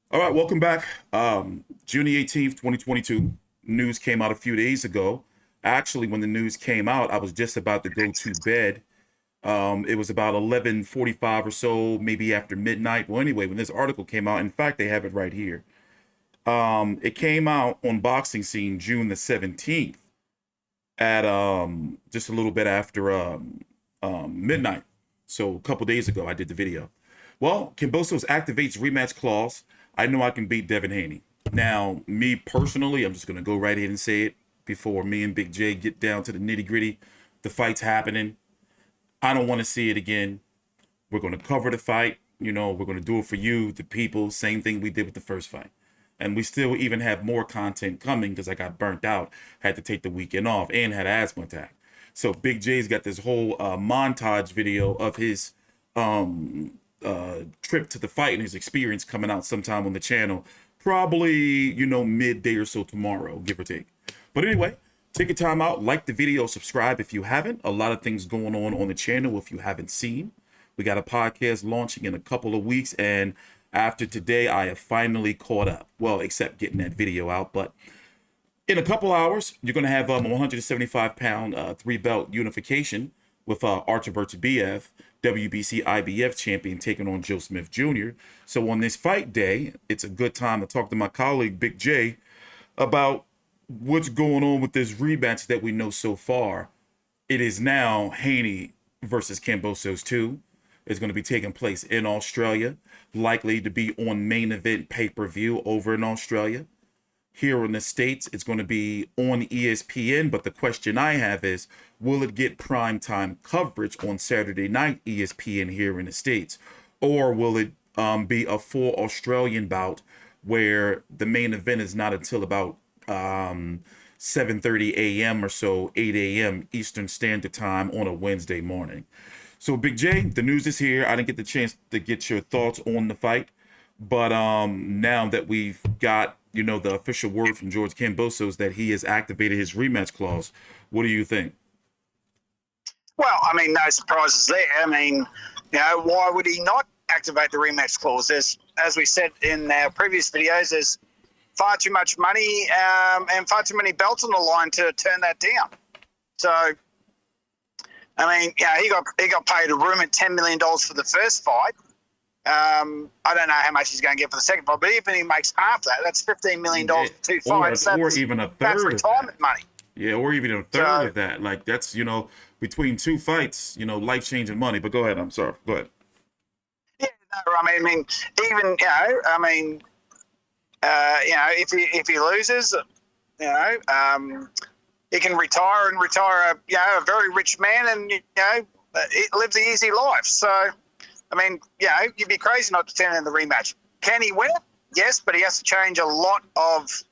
All right, welcome back. June the 18th, 2022. News came out a few days ago. Actually, when the news came out, I was just about to go to bed. It was about 11:45 or so, maybe after midnight. Well, anyway, when this article came out, in fact, they have it right here. It came out on Boxing Scene June the 17th at just a little bit after midnight. So a couple days ago, I did the video. Well, Kambosos activates rematch clause. I know I can beat Devin Haney. Now, me personally, I'm just gonna go right ahead and say it before me and Big J get down to the nitty gritty. The fight's happening. I don't want to see it again. We're gonna cover the fight. We're gonna do it for you, the people. Same thing we did with the first fight. And we still even have more content coming because I got burnt out, had to take the weekend off, and had an asthma attack. So Big J's got this whole montage video of his trip to the fight and his experience coming out sometime on the channel. Probably, midday or so tomorrow, give or take. But anyway, take your time out, like the video, subscribe if you haven't. A lot of things going on the channel if you haven't seen. We got a podcast launching in a couple of weeks, and after today, I have finally caught up. Well, except getting that video out, but in a couple hours, you're going to have a 175-pound three-belt unification with Artur Beterbiev, WBC IBF champion, taking on Joe Smith Jr. So on this fight day, it's a good time to talk to my colleague, Big J, about what's going on with this rematch that we know so far. It is now Haney versus Kambosos 2. It's going to be taking place in Australia, likely to be on main event pay-per-view over in Australia. Here in the States, it's going to be on ESPN, but the question I have is, will it get primetime coverage on Saturday night ESPN here in the States? Or will it be a full Australian bout where the main event is not until about 7:30 a.m. or so, 8 a.m. Eastern Standard Time on a Wednesday morning? So, Big J, the news is here. I didn't get the chance to get your thoughts on the fight, but now that we've got the official word from George Kambosos that he has activated his rematch clause, what do you think? Well, I mean, no surprises there. I mean, why would he not activate the rematch clause? There's, as we said in our previous videos, there's far too much money and far too many belts on the line to turn that down. So, I mean, he got paid a rumored $10 million for the first fight. I don't know how much he's going to get for the second fight, but even if he makes half that, that's $15 million for two fights. Or even a third. That's retirement money. Yeah, or even a third of that. Like, that's, between two fights, life-changing money. But go ahead. I'm sorry. Go ahead. Yeah, no, I mean, even, if he loses, he can retire a very rich man and, live the easy life. So, I mean, you'd be crazy not to turn in the rematch. Can he win it? Yes, but he has to change a lot of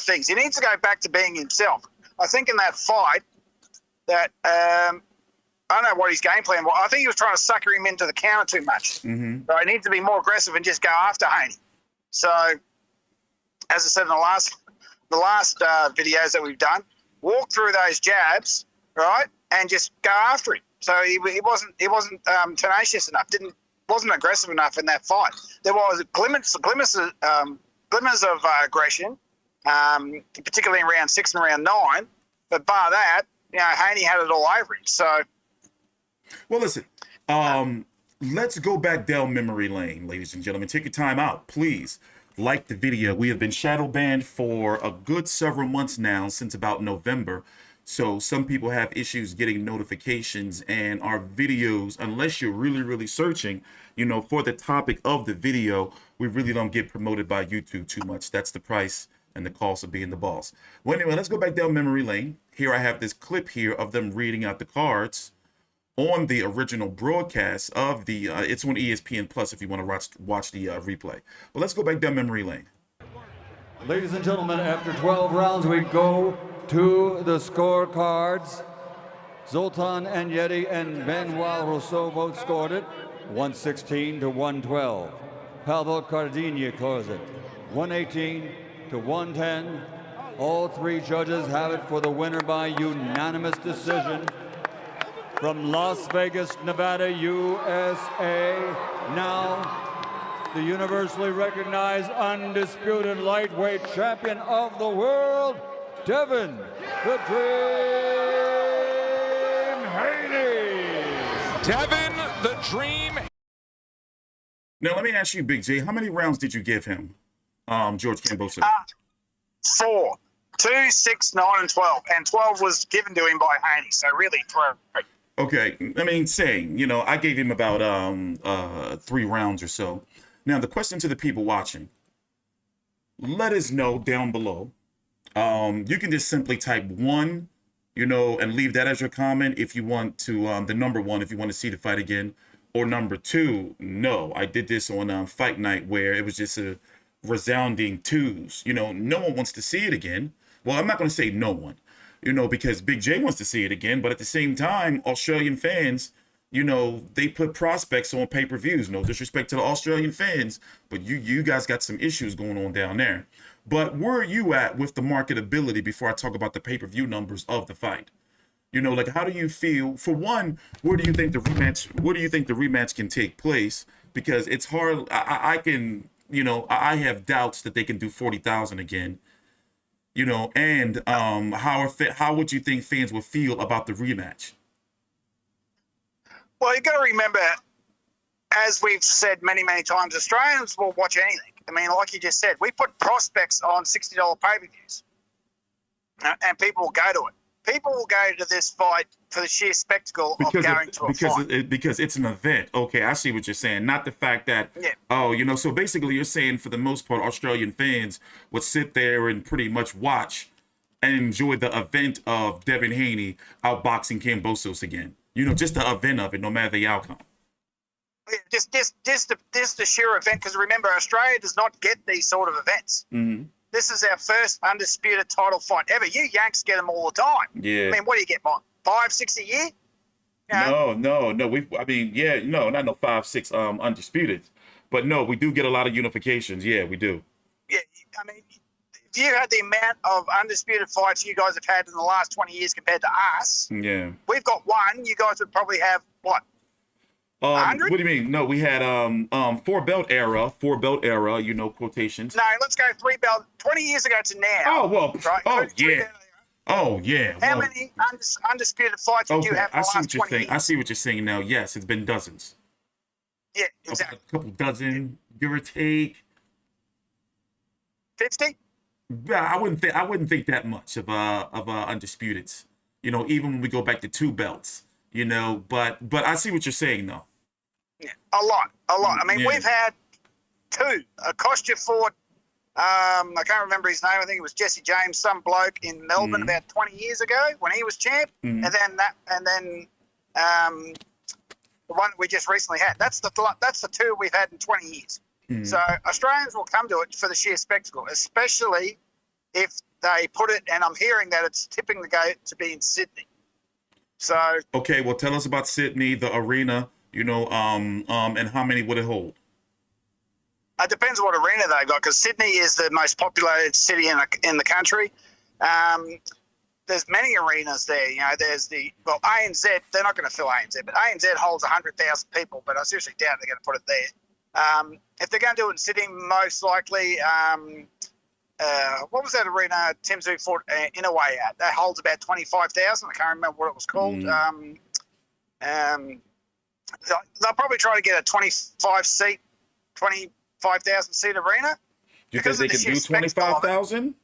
things. He needs to go back to being himself. I think in that fight that I don't know what his game plan was. I think he was trying to sucker him into the counter too much. Mm-hmm. So he needs to be more aggressive and just go after Haney. So, as I said in the last videos that we've done, walk through those jabs, right, and just go after him. So he wasn't tenacious enough. Wasn't aggressive enough in that fight. There was glimmers of aggression, particularly in round 6 and round 9. But bar that, Haney had it all over him. So, well, listen. Let's go back down memory lane, ladies and gentlemen. Take your time out, please. Like the video. We have been shadow banned for a good several months now, since about November. So some people have issues getting notifications, and our videos, unless you're really, really searching, for the topic of the video, we really don't get promoted by YouTube too much. That's the price and the cost of being the boss. Well, anyway, let's go back down memory lane. Here I have this clip here of them reading out the cards on the original broadcast of the, it's on ESPN Plus if you want to watch the replay. But let's go back down memory lane. Ladies and gentlemen, after 12 rounds, we go to the scorecards. Zoltan Anyeti and Benoit Rousseau both scored it, 116 to 112. Pavel Cardinia closed it, 118 to 110. All three judges have it for the winner by unanimous decision. From Las Vegas, Nevada, USA, now the universally recognized undisputed lightweight champion of the world, Devin the Dream Haney. Devin the Dream. Now, let me ask you, Big J, how many rounds did you give him, George Kambosos? 4. 2, 6, 9, and 12. And 12 was given to him by Haney, so really 3. Okay, I mean, saying, you know, I gave him about 3 rounds or so. Now, the question to the people watching, let us know down below. You can just simply type 1, you know, and leave that as your comment if you want to, the number 1, if you want to see the fight again. Or number 2, no. I did this on fight night where it was just a resounding 2s. You know, no one wants to see it again. Well, I'm not going to say no one, you know, because Big J wants to see it again. But at the same time, Australian fans, you know, they put prospects on pay-per-views. No disrespect to the Australian fans, but you guys got some issues going on down there. But where are you at with the marketability before I talk about the pay-per-view numbers of the fight? You know, like, how do you feel? For one, where do you think the rematch can take place? Because it's hard. I can, you know, I have doubts that they can do 40,000 again. You know, and how would you think fans would feel about the rematch? Well, you got to remember, as we've said many, many times, Australians will watch anything. I mean, like you just said, we put prospects on $60 pay-per-views, and people will go to it. People will go to this fight for the sheer spectacle of going to a fight. Because it's an event. Okay, I see what you're saying. Not the fact that, oh, you know, so basically you're saying for the most part, Australian fans would sit there and pretty much watch and enjoy the event of Devin Haney outboxing Kambosos again. You know, just the event of it, no matter the outcome. Yeah, just the sheer event, because remember, Australia does not get these sort of events. Mm-hmm. This is our first undisputed title fight ever. You Yanks get them all the time. Yeah. I mean, what do you get, Mike? 5, 6 a year? You know? No. Not no 5, 6 undisputed. But no, we do get a lot of unifications. Yeah, we do. Yeah, I mean, if you had the amount of undisputed fights you guys have had in the last 20 years compared to us, yeah, we've got 1. You guys would probably have, what, 100? What do you mean? No, we had 4-belt era, you know, quotations. No, let's go 3-belt. 20 years ago to now. Oh, well, right? Oh, yeah. How many undisputed fights would you have in the last 20 years? I see what you're saying now. Yes, it's been dozens. Yeah, exactly. A couple dozen, give or take. 50? Yeah, I wouldn't think that much of undisputeds. You know, even when we go back to 2 belts. You know, but I see what you're saying though. Yeah, a lot. I mean, we've had 2. Kostya fought. I can't remember his name. I think it was Jesse James, some bloke in Melbourne about 20 years ago when he was champ, and then the one we just recently had. That's the 2 we've had in 20 years. So Australians will come to it for the sheer spectacle, especially if they put it. And I'm hearing that it's tipping the gate to be in Sydney. So okay, well, tell us about Sydney, the arena, you know, and how many would it hold? It depends what arena they've got, because Sydney is the most populated city in the country. There's many arenas there. You know, there's ANZ. They're not going to fill ANZ, but ANZ holds 100,000 people. But I seriously doubt they're going to put it there. If they're going to do it in Sydney, most likely. What was that arena Tim Tszyu fought Inoue at? That holds about 25,000. I can't remember what it was called. They'll probably try to get a 25,000 seat arena. Do you think they can do 25,000?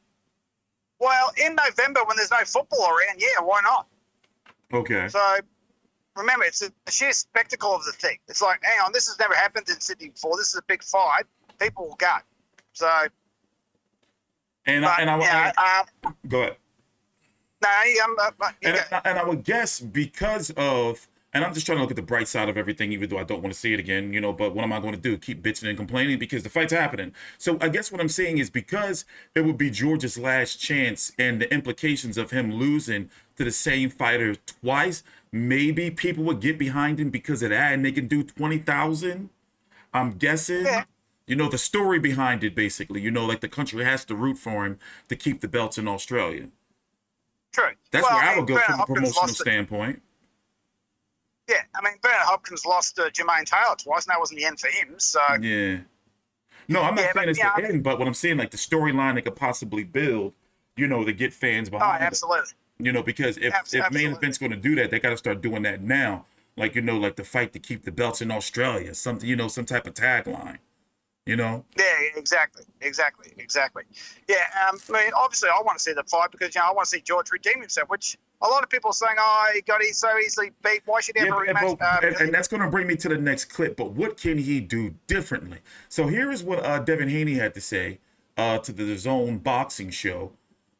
Well, in November when there's no football around, yeah, why not? Okay. So remember, it's the sheer spectacle of the thing. It's like, hang on, this has never happened in Sydney before. This is a big fight. People will go. So. Go ahead. And I would guess because of, and I'm just trying to look at the bright side of everything, even though I don't want to see it again, you know, but what am I going to do? Keep bitching and complaining because the fight's happening. So I guess what I'm saying is because it would be George's last chance and the implications of him losing to the same fighter twice, maybe people would get behind him because of that and they can do 20,000. I'm guessing. Yeah. You know, the story behind it, basically. You know, like the country has to root for him to keep the belts in Australia. True. That's where I would go from a promotional standpoint. Yeah, I mean, Bernard Hopkins lost Jermaine Taylor twice, and that wasn't the end for him. So yeah. No, I'm not saying it's the I mean, end, but what I'm saying, like the storyline they could possibly build, to get fans oh, behind it. absolutely. Because if main event's going to do that, they got to start doing that now. Like, like the fight to keep the belts in Australia, something, some type of tagline, Yeah, exactly. Yeah, I mean, obviously, I want to see the fight because I want to see George redeem himself. Which a lot of people are saying, "Oh, he got so easily beat. Why should he have a rematch?" And that's going to bring me to the next clip. But what can he do differently? So here is what Devin Haney had to say to the DAZN boxing show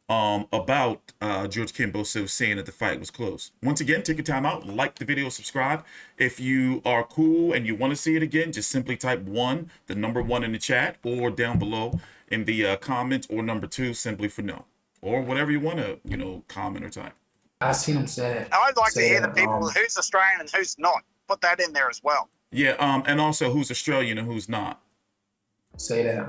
about George Kambosos saying that the fight was close. Once again, take your time out, like the video, subscribe. If you are cool and you want to see it again, just simply type 1, the number 1 in the chat, or down below in the comments, or number 2 simply for no, or whatever you want to comment or type. I seen him say it. I'd like to hear the people who's Australian and who's not. Put that in there as well. Yeah, and also who's Australian and who's not. Say that.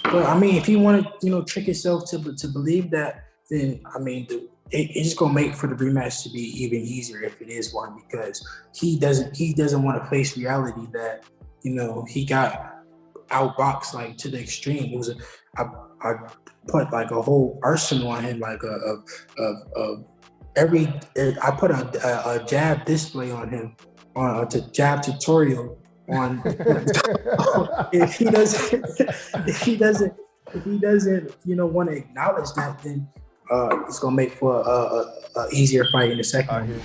But I mean, if you want to, trick yourself to believe that, then I mean, it's just gonna make for the rematch to be even easier if it is one, because he doesn't want to face reality that he got outboxed like to the extreme. It was I put like a whole arsenal on him, like I put a jab display on him, on a jab tutorial on. if he doesn't want to acknowledge that, then it's gonna make for a easier fight in the second one.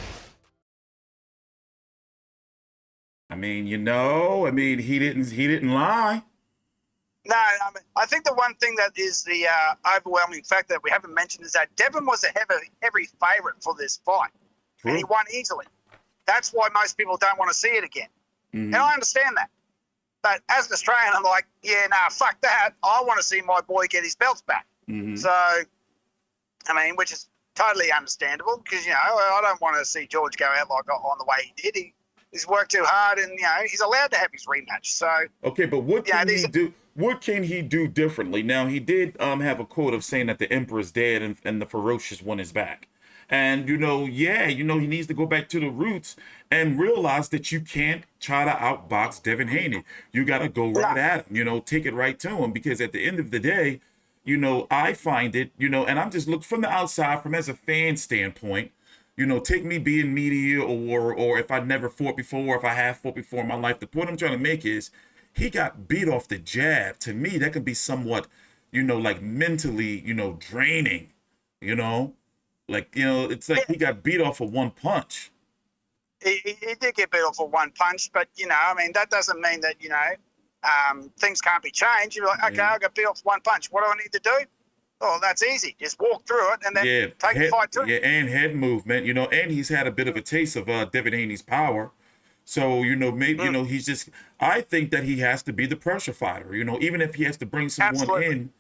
I mean, he didn't lie. No, I think the one thing that is the overwhelming fact that we haven't mentioned is that Devin was a heavy favorite for this fight. True. And he won easily. That's why most people don't want to see it again. Mm-hmm. And I understand that. But as an Australian, I'm like, fuck that. I want to see my boy get his belts back. Mm-hmm. So, I mean, which is totally understandable because, I don't want to see George go out like on the way he did. He's worked too hard and, he's allowed to have his rematch. So, okay, but what can he do? What can he do differently? Now, he did have a quote of saying that the Emperor's dead and the ferocious one is back. And, he needs to go back to the roots and realize that you can't try to outbox Devin Haney. You got to go right at him, take it right to him, because at the end of the day, I find it, and I'm just looking from the outside, from as a fan standpoint, take me being media or if I never fought before, or if I have fought before in my life, the point I'm trying to make is he got beat off the jab. To me, that can be somewhat, like mentally, draining, Like, it's like he got beat off of one punch. He did get beat off of one punch, but, that doesn't mean that, things can't be changed. You're like, okay, I got beat off one punch. What do I need to do? Oh, that's easy. Just walk through it and then take the fight to it. Yeah, and head movement, and he's had a bit of a taste of Devin Haney's power. So, maybe, he's just, I think that he has to be the pressure fighter, even if he has to bring someone in,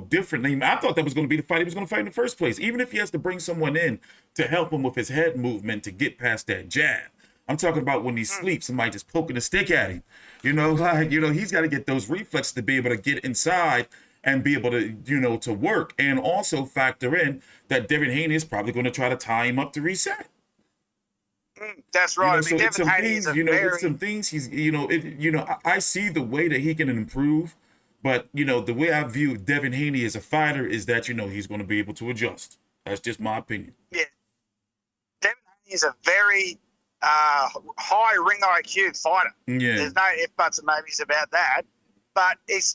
differently. I thought that was going to be the fight he was going to fight in the first place. Even if he has to bring someone in to help him with his head movement to get past that jab. I'm talking about when he sleeps, somebody just poking a stick at him. He's got to get those reflexes to be able to get inside and be able to, to work. And also factor in that Devin Haney is probably going to try to tie him up to reset. That's right. So it's some things, it's some things he's, I see the way that he can improve. But, the way I view Devin Haney as a fighter is that, he's going to be able to adjust. That's just my opinion. Yeah. Devin Haney is a very high ring IQ fighter. Yeah. There's no ifs, buts, and maybes about that. But his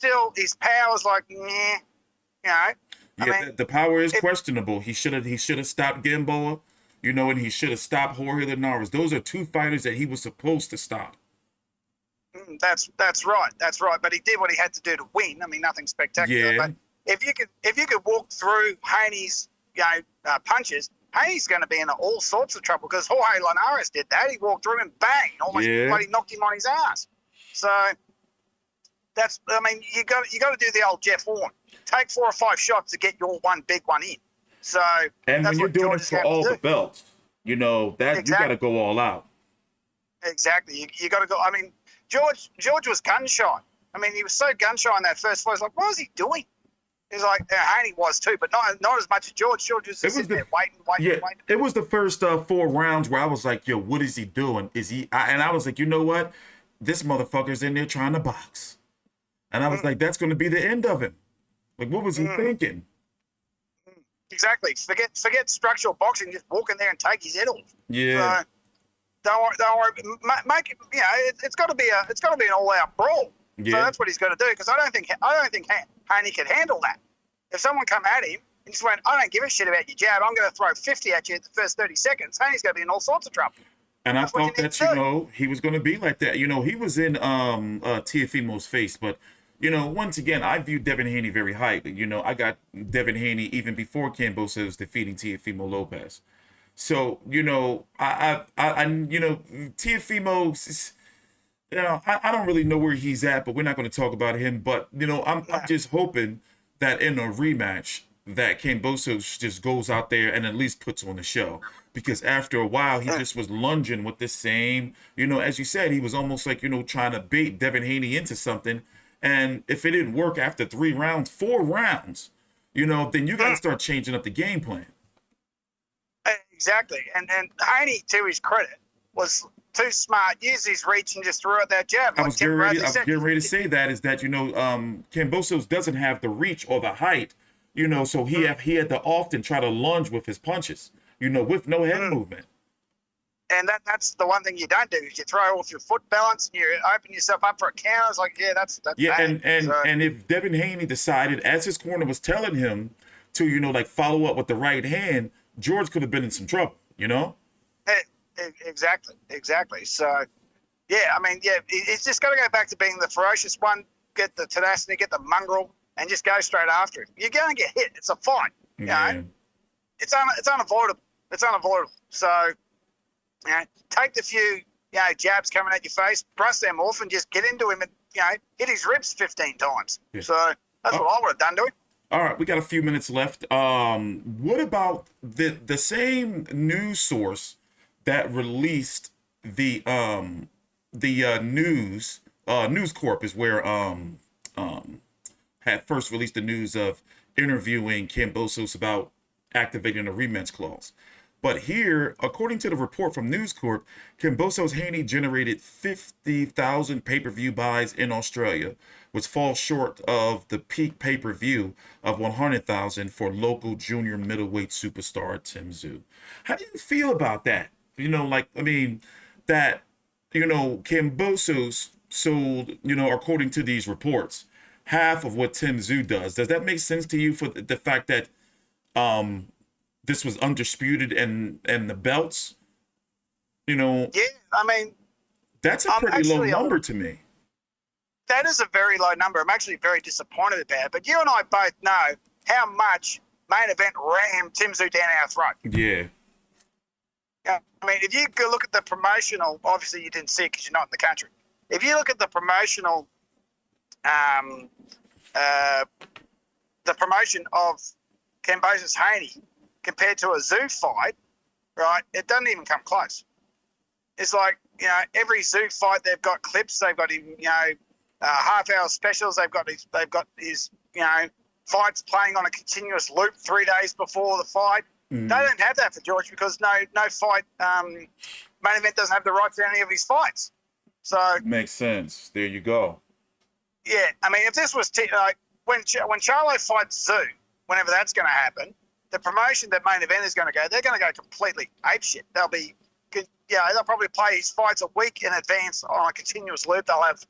power's like, I mean, the power is questionable. He should have stopped Gamboa, and he should have stopped Jorge Linares. Those are two fighters that he was supposed to stop. That's right. But he did what he had to do to win. I mean, nothing spectacular. Yeah. But if you could walk through Haney's punches, Haney's going to be in all sorts of trouble because Jorge Linares did that. He walked through him and bang, almost bloody knocked him on his ass. So you got to do the old Jeff Horn. Take 4 or 5 shots to get your one big one in. So and that's when you're doing it for all the belts, that exactly. You got to go all out. Exactly. You got to go. I mean, George was gun shy. I mean, he was so gun shy in that first fight. I was like, what was he doing? He's like, Haney was too, but not as much as George. George was just sitting there waiting. It was the first 4 rounds where I was like, yo, what is he doing? And I was like, you know what? This motherfucker's in there trying to box. And I was like, that's going to be the end of him. Like, what was he thinking? Exactly. Forget structural boxing. Just walk in there and take his head off. Yeah. So, don't worry. Make it. You know, it's got to be an all-out brawl. Yeah. So that's what he's got to do. Because I don't think Haney can handle that. If someone come at him and just went, I don't give a shit about your jab. I'm going to throw 50 at you in the first 30 seconds. Haney's going to be in all sorts of trouble. And That's I what thought need that, to you do. know, he was going to be like that. You know, he was in Teofimo's face, but, you know, once again, I view Devin Haney very highly. You know, I got Devin Haney even before Kambosos defeating Teofimo Lopez. So, you know, I you know, Teofimo, you know, I don't really know where he's at, but we're not going to talk about him. But, you know, I'm just hoping that in a rematch that Kambosos just goes out there and at least puts on the show. Because after a while, he just was lunging with the same, you know, as you said, he was almost like, you know, trying to bait Devin Haney into something. And if it didn't work after 3 rounds, 4 rounds, you know, then you got to start changing up the game plan. Exactly. And Haney, to his credit, was too smart, used his reach and just threw out that jab. I was getting ready to say that is that, you know, Kambosos doesn't have the reach or the height, you know, so he had to often try to lunge with his punches, you know, with no head movement. And that's the one thing you don't do is you throw off your foot balance and you open yourself up for a counter. It's like, yeah, that's yeah. bad. And if Devin Haney decided, as his corner was telling him to, you know, like follow up with the right hand, George could have been in some trouble, you know? Exactly. So, yeah, I mean, yeah, it's just got to go back to being the ferocious one, get the tenacity, get the mongrel, and just go straight after him. You're going to get hit. It's a fight. You know? It's unavoidable. It's unavoidable. So, you know, take the few, you know, jabs coming at your face, brush them off, and just get into him and, you know, hit his ribs 15 times. Yeah. So that's what I would have done to him. All right, we got a few minutes left. What about the same news source that released the News Corp is where had first released the news of interviewing Kambosos about activating a rematch clause. But here, according to the report from News Corp, Kambosos Haney generated 50,000 pay-per-view buys in Australia, which falls short of the peak pay-per-view of 100,000 for local junior middleweight superstar Tim Tszyu. How do you feel about that? You know, like, I mean, that, you know, Kambosos sold, you know, according to these reports, half of what Tim Tszyu does. Does that make sense to you for the fact that this was undisputed and the belts, you know? Yeah, I mean, that's a pretty low number to me. That is a very low number. I'm actually very disappointed about it. But you and I both know how much Main Event rammed Tim Tszyu down our throat. Yeah. I mean, if you go look at the promotional, obviously you didn't see it because you're not in the country. If you look at the promotional, the promotion of Kambosos Haney compared to a Tszyu fight, right, it doesn't even come close. It's like, you know, every Tszyu fight, they've got clips, they've got him, you know, half-hour specials, they've got his, you know, fights playing on a continuous loop 3 days before the fight. They don't have that for George because no fight, Main Event doesn't have the rights to any of his fights. So makes sense. There you go. Yeah, I mean, if this was like when Charlo fights Tszyu, whenever that's going to happen, the promotion that Main Event is going to go, they're going to go completely apeshit. They'll probably play his fights a week in advance on a continuous loop. They'll have,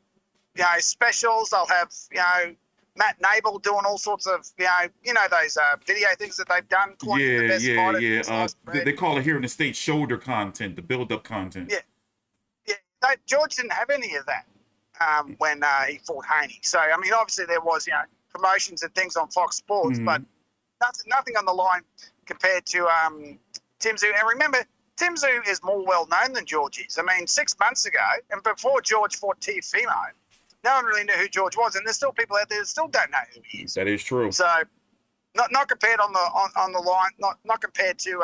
you know, specials. They'll have, you know, Matt Nabel doing all sorts of, you know those video things that they've done. They call it here in the States shoulder content, the build-up content. Yeah. George didn't have any of that when he fought Haney. So, I mean, obviously there was, you know, promotions and things on Fox Sports, but nothing on the line compared to Tim Tszyu. And remember, Tim Tszyu is more well-known than George is. I mean, 6 months ago, and before George fought Teofimo, no one really knew who George was, and there's still people out there that still don't know who he is. That is true. So, not compared on the line, not compared to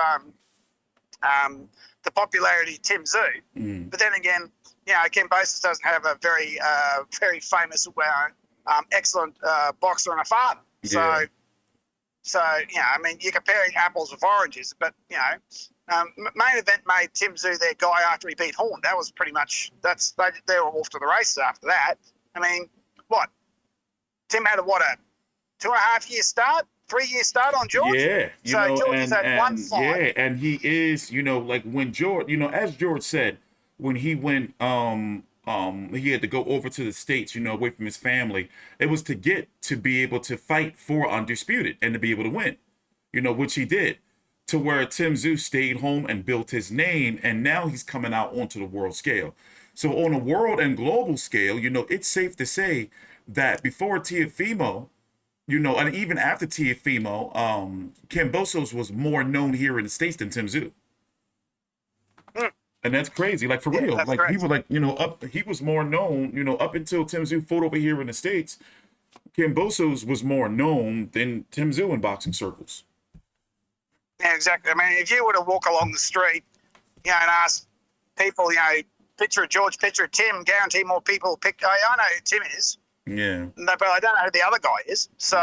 the popularity of Tim Tszyu. But then again, you know, Kambosos doesn't have a very famous, excellent boxer and a father. Yeah. So you know, I mean, you're comparing apples with oranges, but you know. Main Event made Tim Tszyu their guy after he beat Horn. That was pretty much they were off to the races after that. I mean, Tim had a 2.5 year start, 3 year start on George. Yeah, So George has had one fight. Yeah, and he is, like when George, as George said, when he went, he had to go over to the States, away from his family. It was to get to be able to fight for Undisputed and to be able to win, which he did. To where Tim Tszyu stayed home and built his name, and now he's coming out onto the world scale. So on a world and global scale, it's safe to say that before Teofimo, and even after Teofimo, Kambosos was more known here in the States than Tim Tszyu. And that's crazy. Like, for real. Like, crazy. He was he was more known, up until Tim Tszyu fought over here in the States. Kambosos was more known than Tim Tszyu in boxing circles. Yeah, exactly. I mean, if you were to walk along the street, and ask people, picture of George, picture of Tim, guarantee more people pick. I know who Tim is. Yeah. But I don't know who the other guy is. So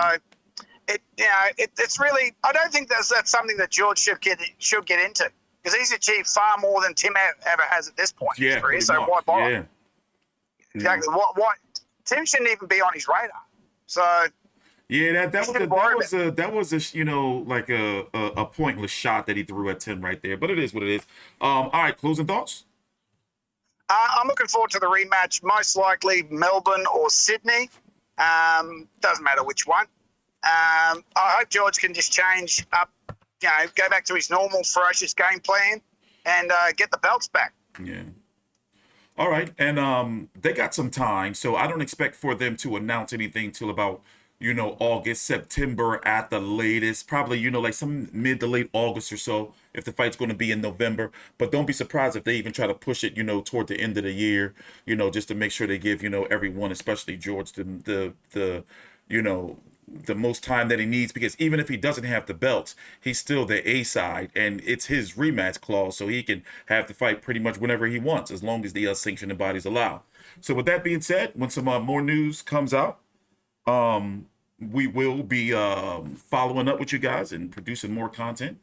it's really. I don't think that's something that George should get into, because he's achieved far more than Tim ever has at this point in his career. So why bother? Yeah. Exactly. What Tim shouldn't even be on his radar. So. Yeah, that was a pointless shot that he threw at Tim right there. But it is what it is. All right, closing thoughts. I'm looking forward to the rematch. Most likely Melbourne or Sydney. Doesn't matter which one. I hope George can just change up, go back to his normal ferocious game plan and get the belts back. Yeah. All right, and they got some time, so I don't expect for them to announce anything till about August, September at the latest. Probably, like some mid to late August or so, if the fight's going to be in November. But don't be surprised if they even try to push it, toward the end of the year, just to make sure they give, everyone, especially George, the most time that he needs. Because even if he doesn't have the belts, he's still the A side, and it's his rematch clause, so he can have the fight pretty much whenever he wants, as long as the sanctioning bodies allow. So with that being said, when some more news comes out, we will be following up with you guys and producing more content.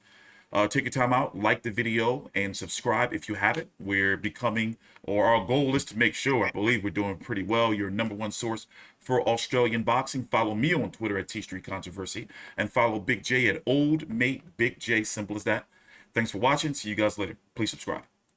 Take your time out, like the video, and subscribe if you haven't. We're becoming, or our goal is to make sure, I believe we're doing pretty well, your #1 source for Australian boxing. Follow me on Twitter at TstreeT Controversy, and follow Big J at Old Mate Big J. Simple as that. Thanks for watching. See you guys later. Please subscribe.